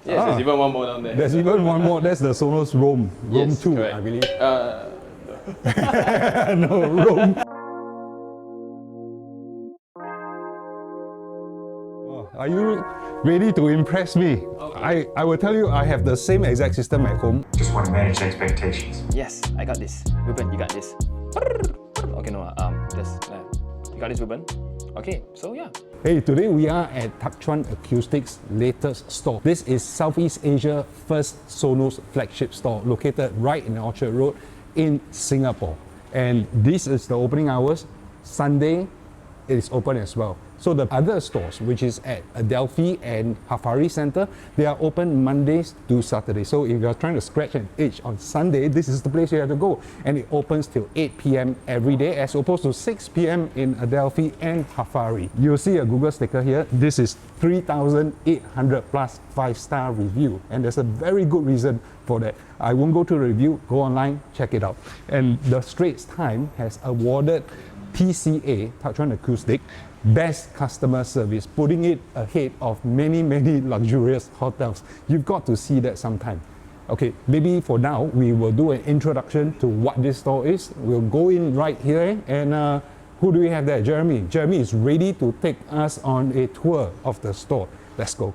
Yes, there's even one more down there. There's even one more. That's the Sonos Roam 2, correct. I believe. No. No, Roam. Are you ready to impress me? Okay. I will tell you, I have the same exact system at home. Just want to manage expectations. Yes, I got this. Ruben, you got this. Okay, no, you got this, Ruben? Okay, so yeah. Hey, today we are at Tak Chuan Acoustic's latest store. This is Southeast Asia's first Sonos flagship store, located right in Orchard Road in Singapore. And this is the opening hours. Sunday is open as well. So the other stores, which is at Adelphi and Hafari Center, they are open Mondays to Saturday. So if you're trying to scratch an itch on Sunday, this is the place you have to go. And it opens till 8 p.m. every day, as opposed to 6 p.m. in Adelphi and Hafari. You'll see a Google sticker here. This is 3,800 plus 5-star review. And there's a very good reason for that. I won't go to the review, go online, check it out. And the Straits Times has awarded TCA, Tak Chuan Acoustic, Best Customer Service, putting it ahead of many luxurious hotels. You've got to see that sometime. Okay, maybe for now, we will do an introduction to what this store is. We'll go in right here, and who do we have there? Jeremy. Jeremy is ready to take us on a tour of the store. Let's go.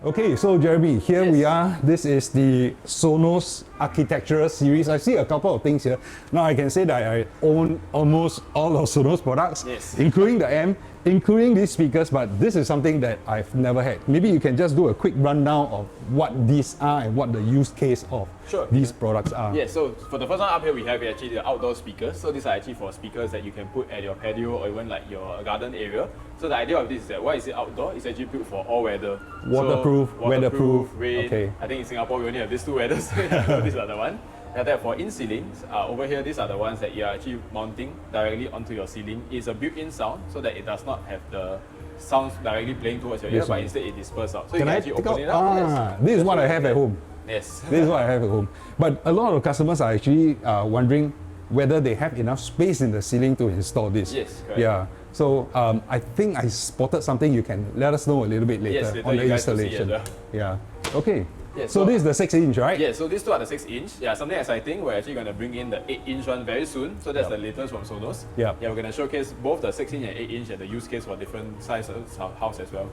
Okay, so Jeremy, here we are. This is the Sonos Architectural Series. I see a couple of things here. Now I can say that I own almost all of Sonos products, including the amp, including these speakers, but this is something that I've never had. Maybe you can just do a quick rundown of what these are and what the use case of these products are. Yeah, so for the first one up here, we have actually the outdoor speakers. So these are actually for speakers that you can put at your patio or even like your garden area. So the idea of this is that why is it outdoor? It's actually built for all weather. Waterproof, weatherproof, rain. Okay. I think in Singapore we only have these two weathers. So these are the one. And therefore in ceilings, over here these are the ones that you are actually mounting directly onto your ceiling. It's a built-in sound so that it does not have the sounds directly playing towards your ear, but instead it disperses out. So you can actually open it up. This is what I have at home. Yes. This is what I have at home. But a lot of customers are actually wondering whether they have enough space in the ceiling to install this. Yes, correct. Yeah. So I think I spotted something. You can let us know a little bit later on the installation. Yeah. Okay. Yeah, so this is the 6-inch, right? Yeah, so these two are the 6-inch. Yeah, something exciting. We're actually going to bring in the 8-inch one very soon. So that's the latest from Sonos. Yeah, we're going to showcase both the 6-inch and 8-inch and the use case for different sizes of house as well.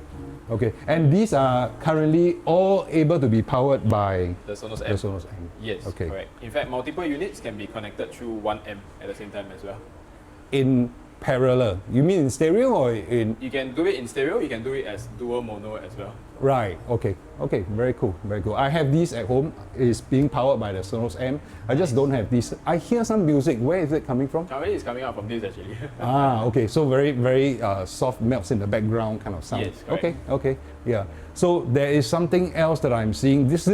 Okay, and these are currently all able to be powered by the Sonos amp. The Sonos amp. Yes, correct. In fact, multiple units can be connected through one amp at the same time as well. In parallel? You mean in stereo or in? You can do it in stereo, you can do it as dual mono as well. Right, okay, very cool, very cool. I have these at home. It's being powered by the Sonos amp. I just don't have this. I hear some music. Where is it coming from? Currently it's coming out from this actually. Okay, so very soft melts in the background kind of sound. Yes, correct. Okay, yeah. So there is something else that I'm seeing. This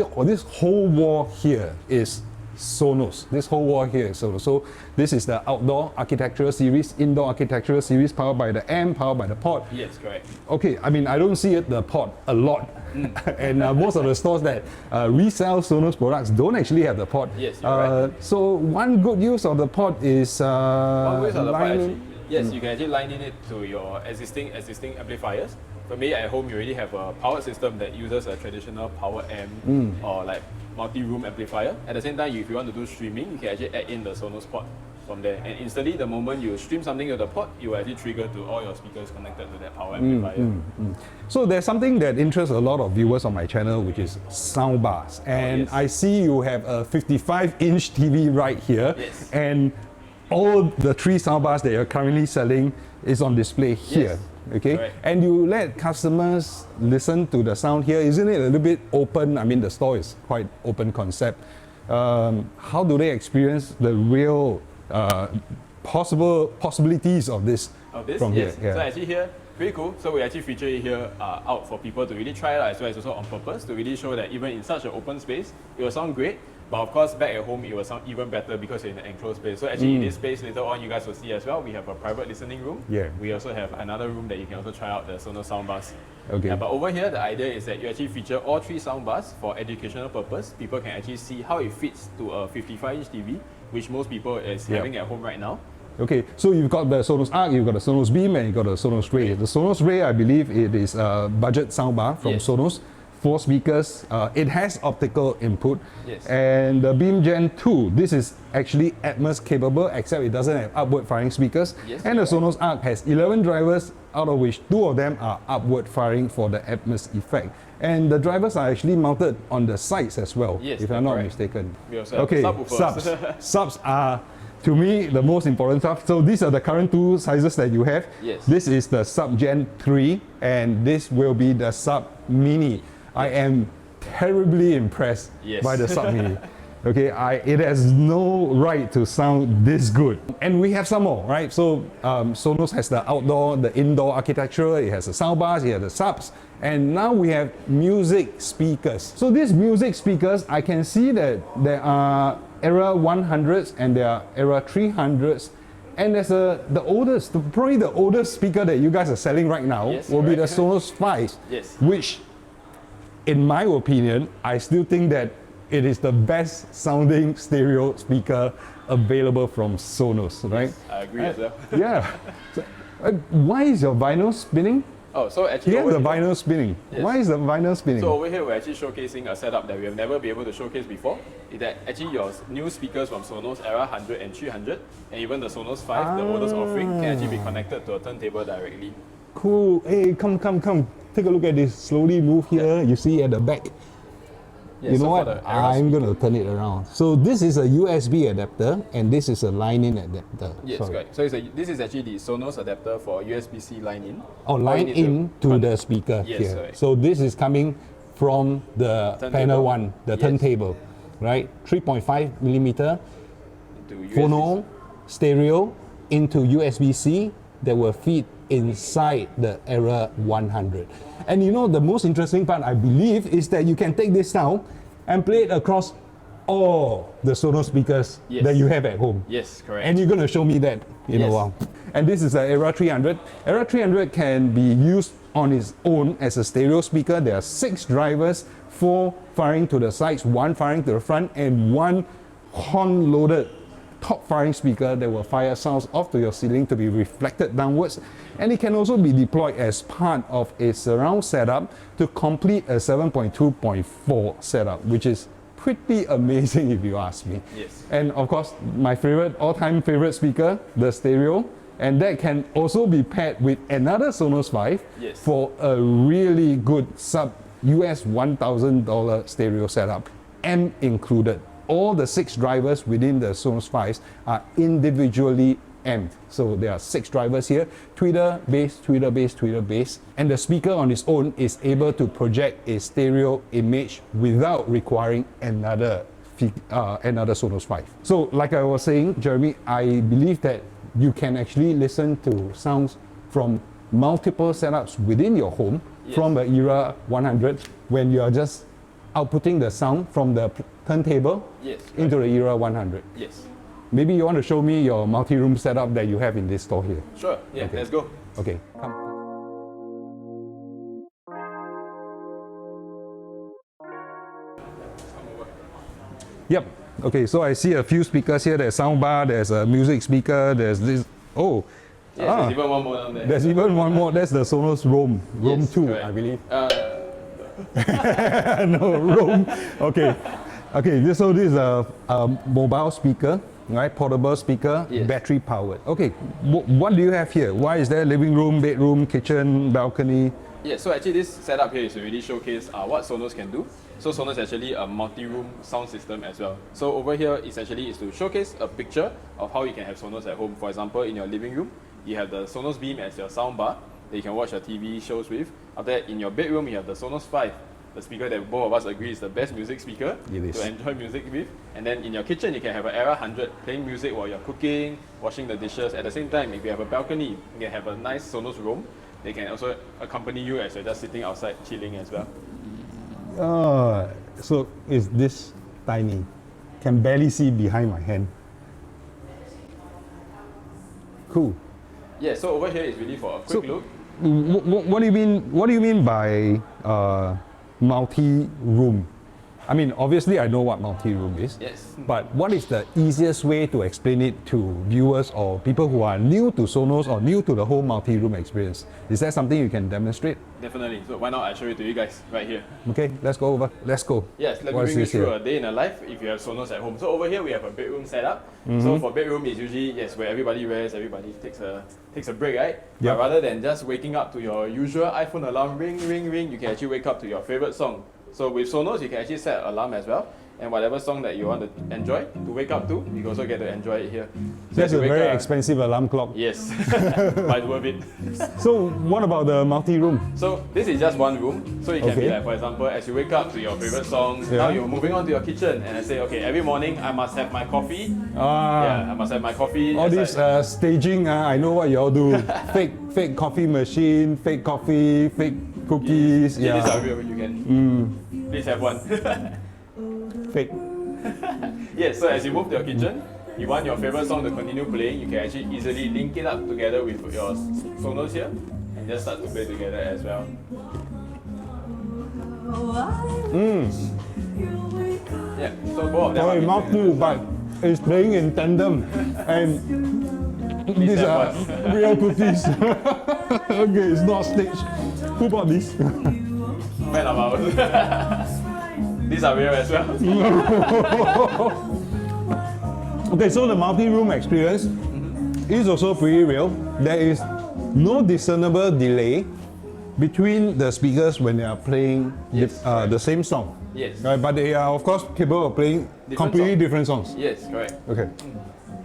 whole wall here is Sonos. This whole wall here is Sonos. So this is the outdoor architectural series, indoor architectural series, powered by the amp, powered by the pod. Yes, correct. Okay, I mean, I don't see the pod a lot. And most of the stores that resell Sonos products don't actually have the pod. Yes, you're right. So one good use of the pod is one good use of the pod actually. Yes, you can actually line in it to your existing amplifiers. For me, at home, you already have a powered system that uses a traditional power amp or like multi-room amplifier. At the same time, if you want to do streaming, you can actually add in the Sonos pod from there. And instantly, the moment you stream something to the pod, you will actually trigger to all your speakers connected to that power amplifier. So there's something that interests a lot of viewers on my channel, which is soundbars. And I see you have a 55-inch TV right here. Yes. And all the 3 soundbars that you're currently selling is on display here. Yes. Okay, correct. And you let customers listen to the sound here. Isn't it a little bit open? I mean, the store is quite open concept. How do they experience the real possibilities of this from here? So actually here, pretty cool. So we actually feature it here out for people to really try it out, as well as also on purpose to really show that even in such an open space, it will sound great. But of course, back at home, it will sound even better because you're in an enclosed space. So actually in this space, later on, you guys will see as well, we have a private listening room. Yeah. We also have another room that you can also try out the Sonos soundbars. Okay. But over here, the idea is that you actually feature all 3 soundbars for educational purpose. People can actually see how it fits to a 55-inch TV, which most people is having at home right now. Okay, so you've got the Sonos Arc, you've got the Sonos Beam, and you've got the Sonos Ray. The Sonos Ray, I believe it is a budget soundbar from Yes. Sonos. 4 speakers, it has optical input. Yes. And the Beam Gen 2, this is actually Atmos capable, except it doesn't have upward firing speakers. Yes, and the correct. Sonos Arc has 11 drivers, out of which 2 of them are upward firing for the Atmos effect. And the drivers are actually mounted on the sides as well, Yes, if I'm not correct. mistaken. We also have Okay, subwoofers. subs. Subs are, to me, the most important stuff. So these are the current 2 sizes that you have. Yes. This is the Sub Gen 3, and this will be the Sub Mini. I am terribly impressed Yes. by the Sub Mini. Okay, it has no right to sound this good. And we have some more, right? So Sonos has the outdoor, the indoor architecture, it has the soundbars, it has the subs, and now we have music speakers. So these music speakers, I can see that there are Era 100s and there are Era 300s. And there's the oldest, probably the oldest speaker that you guys are selling right now Yes, will be the correct. Sonos 5, Yes. which, in my opinion, I still think that it is the best sounding stereo speaker available from Sonos, right? I agree as well. Yeah. So, why is your vinyl spinning? Oh, so actually, Here's the over here- vinyl spinning. Yes. Why is the vinyl spinning? So over here, we're actually showcasing a setup that we have never been able to showcase before. Is that actually your new speakers from Sonos Era 100 and 300, and even the Sonos 5, the oldest offering, can actually be connected to a turntable directly. Cool. Hey, come. Take a look at this. Slowly move here. You see at the back. Yeah, You so know for what? the Era I'm going to turn it around. So this is a USB adapter, and this is a line-in adapter. Yes, Sorry. correct. So this is actually the Sonos adapter for USB-C line-in. Oh, All you line need in to con- the speaker Yes, here. correct. So this is coming from the Turntable. panel 1, the Yes. turntable, right? 3.5 millimeter to USB-C. phono stereo into USB-C that will feed inside the Era 100. And you know the most interesting part, I believe, is that you can take this sound and play it across all the Sonos speakers Yes. that you have at home. Yes, correct. And you're going to show me that in a Yes. while. And this is the Era 300. Era 300 can be used on its own as a stereo speaker. There are 6 drivers, 4 firing to the sides, 1 firing to the front, and 1 horn-loaded top firing speaker that will fire sounds off to your ceiling to be reflected downwards. And it can also be deployed as part of a surround setup to complete a 7.2.4 setup, which is pretty amazing if you ask me. Yes. And of course, my favorite, all-time favorite speaker, the stereo, and that can also be paired with another Sonos 5 Yes. for a really good sub US $1,000 stereo setup, M included. All the 6 drivers within the Sonos 5s are individually amped. So there are 6 drivers here, tweeter, bass, tweeter, bass, tweeter, bass. And the speaker on its own is able to project a stereo image without requiring another Sonos 5. So like I was saying, Jeremy, I believe that you can actually listen to sounds from multiple setups within your home Yes. from the Era 100 when you are just outputting the sound from the turntable Yes, into the Era 100. Yes. Maybe you want to show me your multi-room setup that you have in this store here. Sure. Yeah, Okay. let's go. Okay, come. Yep. Okay, so I see a few speakers here. There's soundbar, there's a music speaker, there's this. Oh, Yes, there's even one more down there. there's even one more. That's the Sonos Roam Yes, 2, correct. I believe. Uh, No, Roam. Okay. Okay, so this is a mobile speaker, right? Portable speaker, Yes. battery powered. Okay, what do you have here? Why is there living room, bedroom, kitchen, balcony? Yeah, so actually this setup here is to really showcase what Sonos can do. So Sonos is actually a multi-room sound system as well. So over here is to showcase a picture of how you can have Sonos at home. For example, in your living room, you have the Sonos Beam as your soundbar that you can watch your TV shows with. After that, in your bedroom, you have the Sonos 5, the speaker that both of us agree is the best music speaker It is. to enjoy music with. And then in your kitchen, you can have an Era 100 playing music while you're cooking, washing the dishes. At the same time, if you have a balcony, you can have a nice Sonos Roam. They can also accompany you as you're just sitting outside chilling as well. So is this tiny? Can barely see behind my hand. Cool. Yeah, so over here is really for a quick look. What do you mean? What do you mean by multi-room? I mean, obviously I know what multi-room is. Yes. But what is the easiest way to explain it to viewers or people who are new to Sonos or new to the whole multi-room experience? Is that something you can demonstrate? Definitely. So why not I show it to you guys right here. Okay, let's go over. Let's go. Yes, let me What is bring you this through here? a day in a life if you have Sonos at home. So over here we have a bedroom setup. So for bedroom it's usually where everybody rests, everybody takes a break, right? Yep. But rather than just waking up to your usual iPhone alarm ring, ring, ring, you can actually wake up to your favorite song. So with Sonos you can actually set an alarm as well. And whatever song that you want to enjoy, to wake up to, you also get to enjoy it here. So That's as you a wake very up- expensive alarm clock. Yes, but it's worth it. So what about the multi-room? So this is just one room. So it can be Okay. like, for example, as you wake up to your favorite songs, Yeah. now you're moving on to your kitchen and I say, okay, every morning I must have my coffee. Yeah, I must have my coffee. All as this I- staging, I know what you all do. fake coffee machine, fake coffee, fake cookies. Yeah, these Yeah, are real, you can. Please have one. fake. Yes, so as you move to your kitchen, you want your favorite song to continue playing, you can actually easily link it up together with your Sonos here and just start to play together as well. Yeah, so both of them Sorry, are mouthful, but it's playing in tandem. And these have are one. real cookies. Okay, it's not staged. Who bought this? fan of ours. These are real as well. Okay, so the multi-room experience is also pretty real. There is no discernible delay between the speakers when they are playing Yes, the same song. Yes. Right, but they are of course capable of playing completely songs. different songs. Yes, correct. Okay.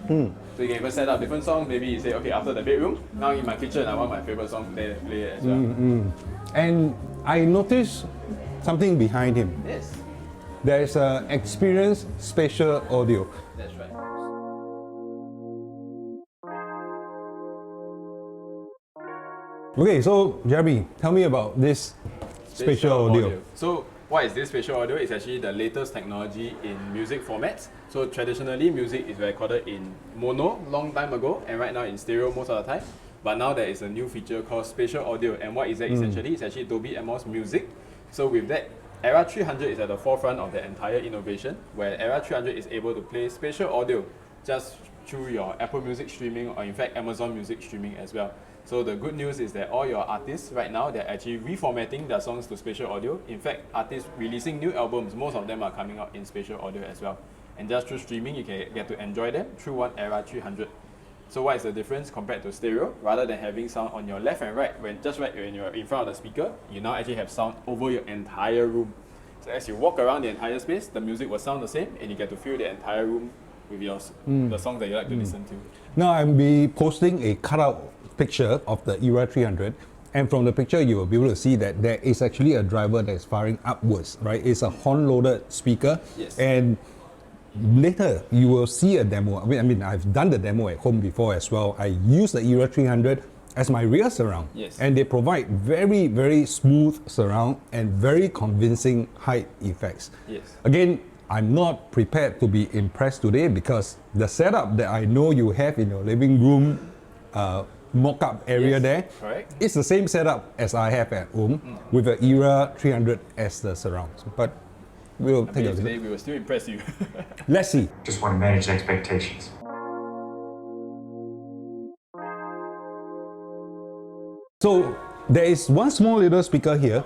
So you can even set up different songs. Maybe you say, okay, after the bedroom, now in my kitchen, I want my favorite song to play as well. And I noticed something behind him. Yes, There is a experienced spatial audio. that's right. Okay, so Jeremy, tell me about this spatial audio. So what is this spatial audio? It's actually the latest technology in music formats. So traditionally, music is recorded in mono long time ago, and right now in stereo most of the time. But now there is a new feature called spatial audio. And what is that essentially? It's actually Dolby Atmos music. So with that, Era 300 is at the forefront of the entire innovation, where Era 300 is able to play spatial audio just through your Apple Music streaming, or in fact Amazon Music streaming as well. So the good news is that all your artists right now, they're actually reformatting their songs to spatial audio. In fact, artists releasing new albums, most of them are coming out in spatial audio as well. And just through streaming, you can get to enjoy them through one Era 300. So what is the difference compared to stereo? Rather than having sound on your left and right, when you're in front of the speaker, you now actually have sound over your entire room. So as you walk around the entire space, the music will sound the same, and you get to fill the entire room with the songs that you like to listen to. Now I'm be posting a cutout picture of the Era 300, and from the picture you will be able to see that there is actually a driver that is firing upwards, right? It's a horn-loaded speaker, Yes. and later you will see a demo. I mean, I've done the demo at home before as well. I use the Era 300 as my rear surround, Yes. and they provide very, very smooth surround and very convincing height effects. Yes. Again, I'm not prepared to be impressed today because the setup that I know you have in your living room mock-up area Yes, there, correct. it's the same setup as I have at home with the Era 300 as the surround. But we'll take a Maybe look. today we will still impress you. Let's see. Just want to manage expectations. So there is one small little speaker here,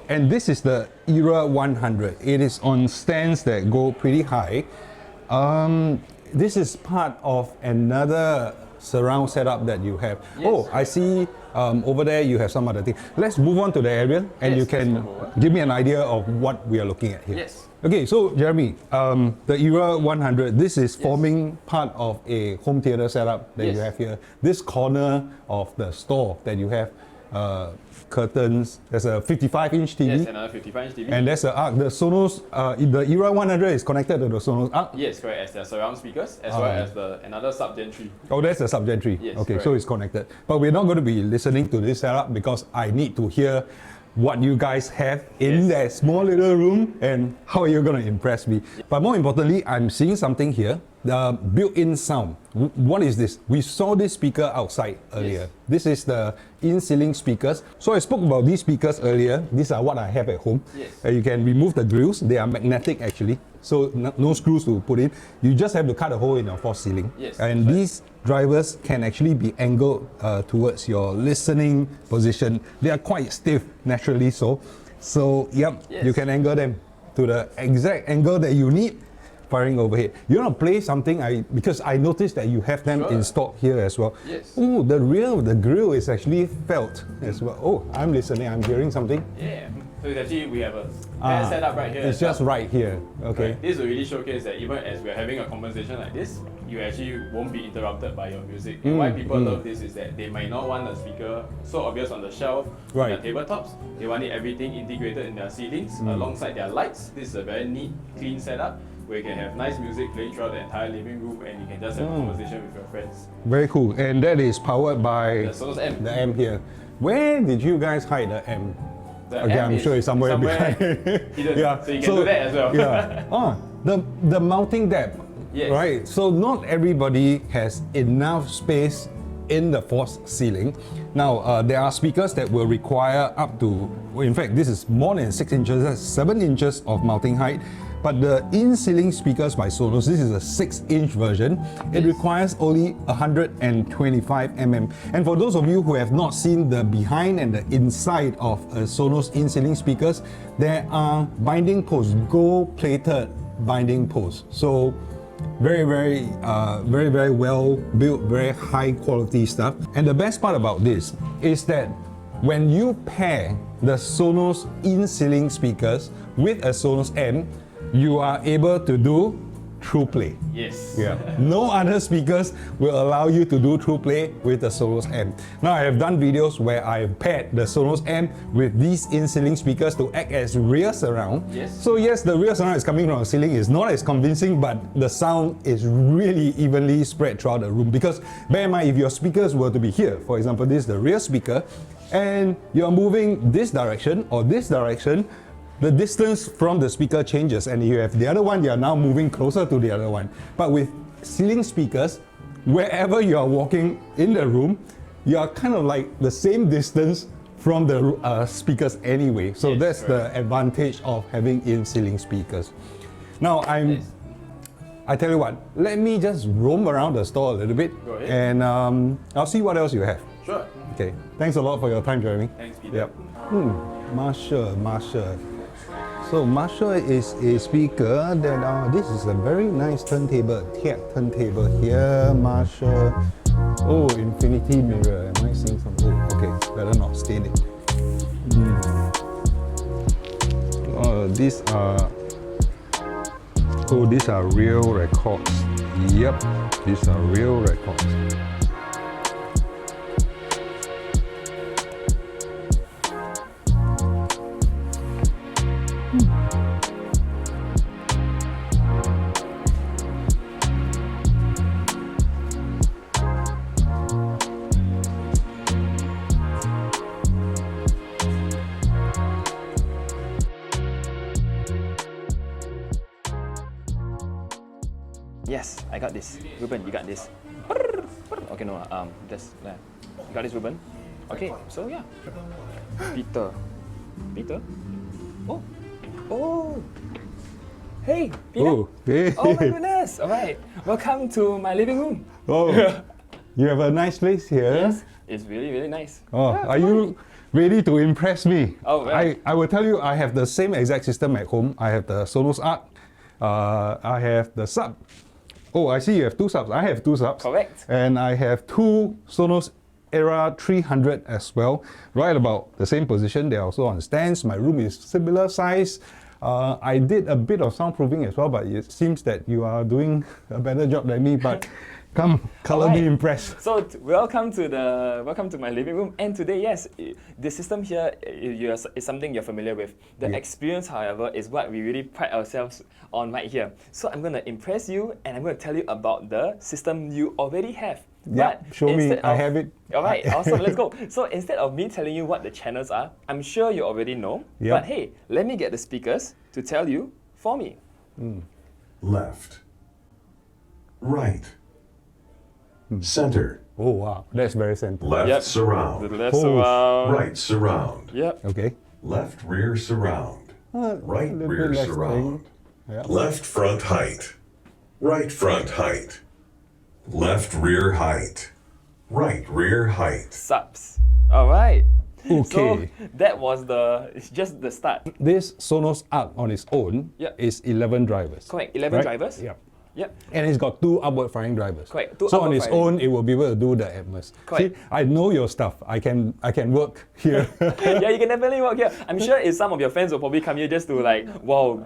and this is the Era 100. It is on stands that go pretty high. This is part of another surround setup that you have. Yes. Oh, I see over there you have some other thing. Let's move on to the area, and Yes, you can let's move on. give me an idea of what we are looking at here. Yes. Okay, so Jeremy, the Era 100, this is forming part of a home theater setup that you Yes. have here. This corner of the store that you have curtains, there's a 55-inch TV, Yes, another 55-inch TV. and there's a ARC. The Sonos, the Era 100 is connected to the Sonos ARC. Yes, correct, as their surround speakers, as well as another sub-Gen 3. Oh, that's the sub-Gen 3. Yes, okay, so correct. it's connected. But we're not going to be listening to this setup because I need to hear what you guys have in that small little room and how are you going to impress me. But more importantly, I'm seeing something here, the built-in sound. What is this? We saw this speaker outside earlier. Yes. This is the in-ceiling speakers. So I spoke about these speakers earlier. These are what I have at home. Yes. You can remove the grills. They are magnetic actually. So no screws to put in. You just have to cut a hole in your false ceiling. Yes, And right. these drivers can actually be angled towards your listening position. They are quite stiff naturally so. So yep, Yes. you can angle them to the exact angle that you need. Firing overhead. You want to play something? Because I noticed that you have them Sure. installed here as well. Yes. Oh, the rear of the grill is actually felt as well. Oh, I'm listening. I'm hearing something. Yeah. So it's actually, we have a pair set up right here. It's as well. just right here. Okay. Right. This will really showcase that even as we're having a conversation like this, you actually won't be interrupted by your music. And why people love this is that they might not want a speaker so obvious on the shelf, Right. on their tabletops. They want everything integrated in their ceilings alongside their lights. This is a very neat, clean setup where you can have nice music playing throughout the entire living room and you can just have a conversation with your friends. Very cool. And that is powered by The Sonos M. the M here. Where did you guys hide the M? The Okay, M I'm sure it's somewhere behind. hidden. So you can do that as well. Yeah. The mounting depth. Yes. Right. So not everybody has enough space in the false ceiling. Now there are speakers that will require up to, well, in fact this is more than 6 inches, that's 7 inches of mounting height. But the in-ceiling speakers by Sonos, this is a 6-inch version. It requires only 125 mm. And for those of you who have not seen the behind and the inside of a Sonos in-ceiling speakers, there are binding posts, gold-plated binding posts. So very well built, very high quality stuff. And the best part about this is that when you pair the Sonos in-ceiling speakers with a Sonos M, you are able to do True Play. Yes. Yeah. No other speakers will allow you to do True Play with the Sonos M. Now I have done videos where I paired the Sonos M with these in-ceiling speakers to act as rear surround. Yes. So yes, the rear surround is coming from the ceiling. It's not as convincing, but the sound is really evenly spread throughout the room. Because bear in mind, if your speakers were to be here, for example, this is the rear speaker, and you're moving this direction or this direction, the distance from the speaker changes, and you have the other one, you are now moving closer to the other one. But with ceiling speakers, wherever you are walking in the room, you are kind of like the same distance from the speakers anyway. So Yes, that's correct. the advantage of having in-ceiling speakers. Now I tell you what, let me just roam around the store a little bit, Go ahead. and I'll see what else you have. Sure. Okay, thanks a lot for your time, Jeremy. Thanks, Peter. Yep. Marshall. So Marshall is a speaker that this is a very nice turntable, tech turntable here. Marshall. Oh, infinity mirror. Am I seeing something? Oh, okay. Better not stain it. These are. Oh, these are real records. Yep, these are real records. Yes, I got this. Ruben, you got this. Okay, no, just you got this, Ruben. Okay, so yeah. Peter. Oh. Hey, Peter. Oh, hey. Oh my goodness. All right. Welcome to my living room. Oh, you have a nice place here. Yes, it's really, really nice. Oh, Yeah, are come on. you ready to impress me? Oh, well. I will tell you, I have the same exact system at home. I have the Sonos Arc. I have the sub. Oh, I see you have 2 subs. I have 2 subs. Correct. And I have 2 Sonos Era 300 as well, right about the same position. They're also on stands. My room is similar size. I did a bit of soundproofing as well, but it seems that you are doing a better job than me. But come, color me Alright. impressed. So welcome to my living room. And today, yes, the system here is something you're familiar with. The experience, however, is what we really pride ourselves on right here. So I'm going to impress you, and I'm going to tell you about the system you already have. Yeah, But show me. instead I of- have it. All right, awesome. Let's go. So instead of me telling you what the channels are, I'm sure you already know. Yep. But hey, let me get the speakers to tell you for me. Left. Right. Center. Oh wow, that's very simple. Left Yep. surround. The left Oh. surround. Right surround. Yep. Okay. Left rear surround. Right little rear bit less surround. Yeah. Left front height. Right front height. Left rear height. Right rear height. Subs. All right. So Okay. that was it's just the start. This Sonos Arc on its own Yep. is 11 drivers. Correct. 11 right? drivers. Yeah. Yep. And it's got 2 upward firing drivers. Correct, 2 So on upward its firing. own, it will be able to do the Atmos. Correct. See, I know your stuff. I can work here. Yeah, you can definitely work here. I'm sure if some of your friends will probably come here just to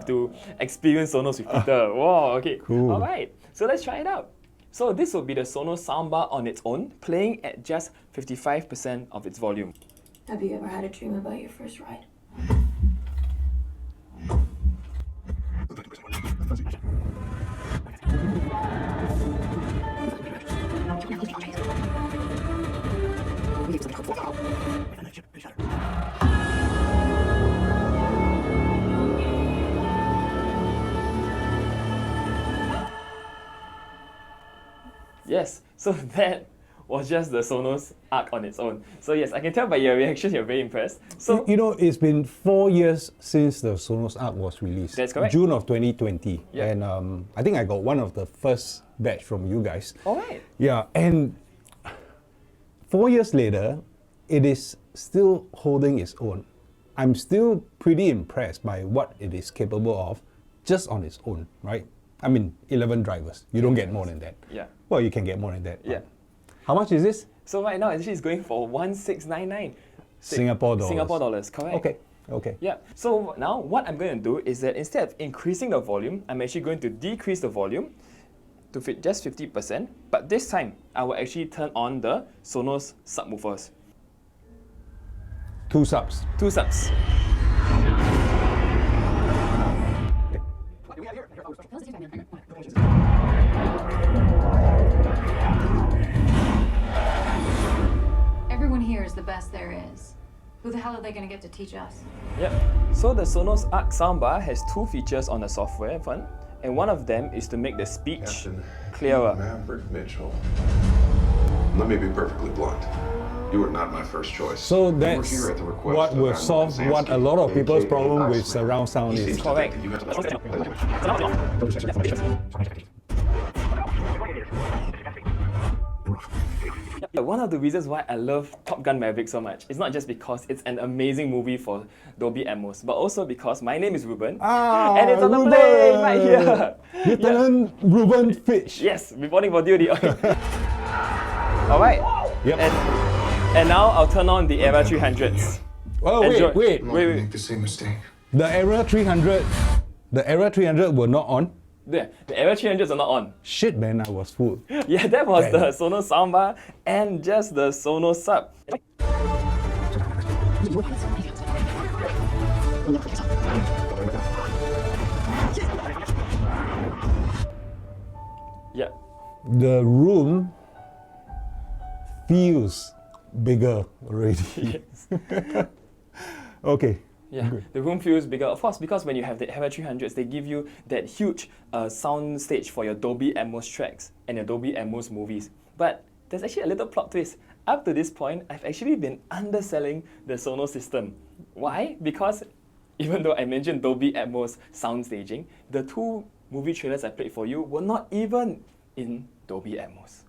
to experience Sonos with Peter. Wow, okay. Cool. All right, so let's try it out. So this will be the Sonos soundbar on its own, playing at just 55% of its volume. Have you ever had a dream about your first ride? Yes, so that was just the Sonos Arc on its own. So yes, I can tell by your reaction you're very impressed. So You know, it's been 4 years since the Sonos Arc was released. That's correct. June of 2020. Yeah. And I think I got one of the first batch from you guys. all right. Yeah, and 4 years later, it is still holding its own. I'm still pretty impressed by what it is capable of just on its own, right? I mean, 11 drivers. You don't get more than that. Yeah. Well, you can get more than that. Yeah. How much is this? So right now actually it's going for 1699 Singapore dollars. Singapore dollars, correct? Okay, okay. Yeah, so now what I'm going to do is that instead of increasing the volume, I'm actually going to decrease the volume to fit just 50%, but this time I will actually turn on the Sonos subwoofers. 2 subs. 2 subs. Everyone here is the best there is. Who the hell are they gonna get to teach us? Yep. So the Sonos Arc soundbar has 2 features on the software front, and one of them is to make the speech Captain clearer. Maverick Mitchell. Let me be perfectly blunt. You were not my first choice. So You were that's here at the request what of will Admiral solve what a lot of people's AKA problem with Iceman. surround sound He is. seems to Correct. think that you have to- Yeah, one of the reasons why I love Top Gun Maverick so much is not just because it's an amazing movie for Dolby Atmos, but also because my name is Ruben, and it's on the plane right here. Lieutenant Ruben Fitch. Yes, reporting for duty. Okay. All right. Yep. And now I'll turn on the Era 300s. Oh, Enjoy. wait. I'm not gonna make the same mistake. The Era 300 were not on. The Era 300s are not on. Shit, man, I was fooled. Yeah, that was the Damn. Sonos soundbar and just the Sonos sub. Yeah. The room feels bigger already. Okay. Yeah, the room feels bigger. Of course, because when you have the Era 300s, they give you that huge sound stage for your Dolby Atmos tracks and your Dolby Atmos movies. But there's actually a little plot twist. Up to this point, I've actually been underselling the Sonos system. Why? Because even though I mentioned Dolby Atmos sound staging, the 2 movie trailers I played for you were not even in Dolby Atmos.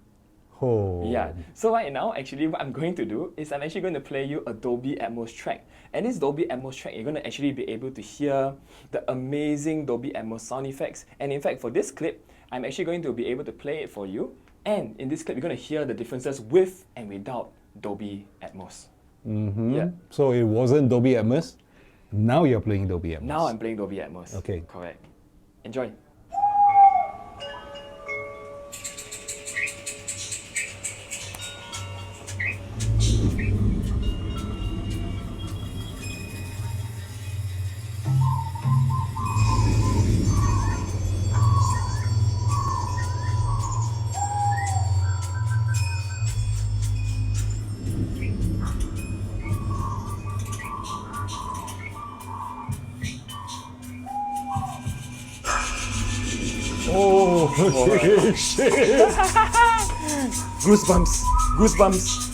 Oh. Yeah, so right now, actually, what I'm going to do is I'm actually going to play you a Dolby Atmos track. And this Dolby Atmos track, you're going to actually be able to hear the amazing Dolby Atmos sound effects. And in fact, for this clip, I'm actually going to be able to play it for you. And in this clip, you're going to hear the differences with and without Dolby Atmos. Yeah. So it wasn't Dolby Atmos. Now you're playing Dolby Atmos. Now I'm playing Dolby Atmos. Okay. Correct. Enjoy. Oh, shit. Goosebumps. Goosebumps.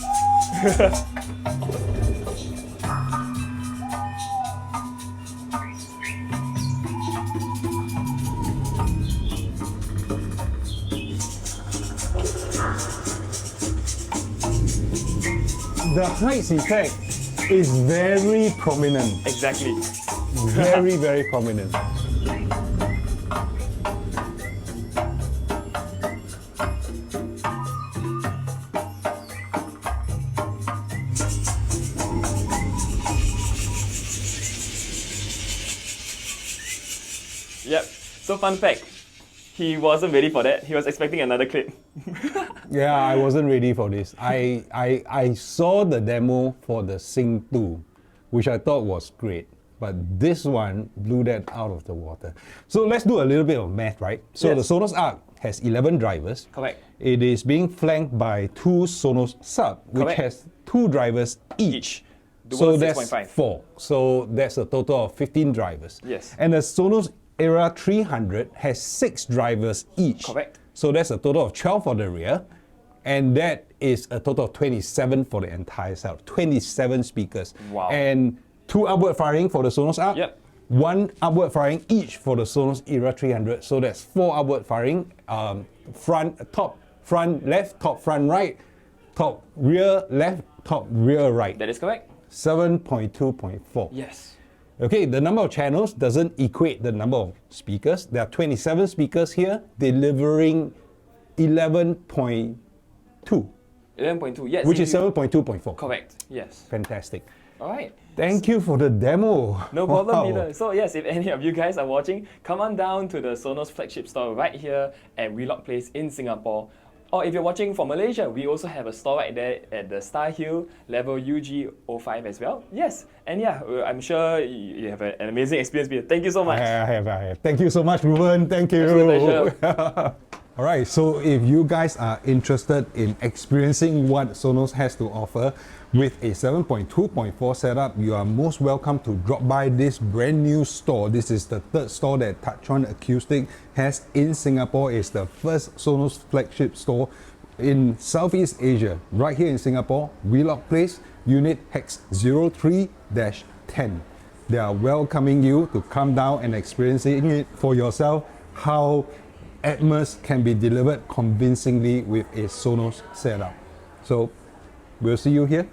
The height effect is very prominent. Exactly. Very, very prominent. Yep. So fun fact, he wasn't ready for that. He was expecting another clip. Yeah, I wasn't ready for this. I saw the demo for the Sing 2, which I thought was great. But this one blew that out of the water. So let's do a little bit of math, right? So Yes. the Sonos Arc has 11 drivers. Correct. It is being flanked by 2 Sonos Sub, which Correct. has 2 drivers each. Each. So Dual that's 6.5. 4. So that's a total of 15 drivers. Yes. And the Sonos Era 300 has 6 drivers each. Correct. So that's a total of 12 for the rear. And that is a total of 27 for the entire setup. 27 speakers. Wow. And 2 upward firing for the Sonos Arc. Yep. 1 upward firing each for the Sonos Era 300. So that's 4 upward firing. Top front left, top front right, top rear left, top rear right. That is correct. 7.2.4. Yes. Okay, the number of channels doesn't equate the number of speakers. There are 27 speakers here, delivering 11.2, 11.2. Yes. which is 7.2.4. Correct. Yes. Fantastic. All right. Thank you for the demo. No problem Wow. either. So yes, if any of you guys are watching, come on down to the Sonos flagship store right here at Wheelock Place in Singapore. Or if you're watching from Malaysia, we also have a store right there at the Star Hill, level UG05 as well. Yes, and yeah, I'm sure you have an amazing experience here. Thank you so much. I have. Thank you so much, Ruben. Thank you. Absolute pleasure. All right, so if you guys are interested in experiencing what Sonos has to offer with a 7.2.4 setup, you are most welcome to drop by this brand new store. This is the 3rd store that Touch-On Acoustic has in Singapore. It's the first Sonos flagship store in Southeast Asia, right here in Singapore, Wheelock Place, unit hex 03-10. They are welcoming you to come down and experiencing it for yourself, how Atmos can be delivered convincingly with a Sonos setup. So we'll see you here.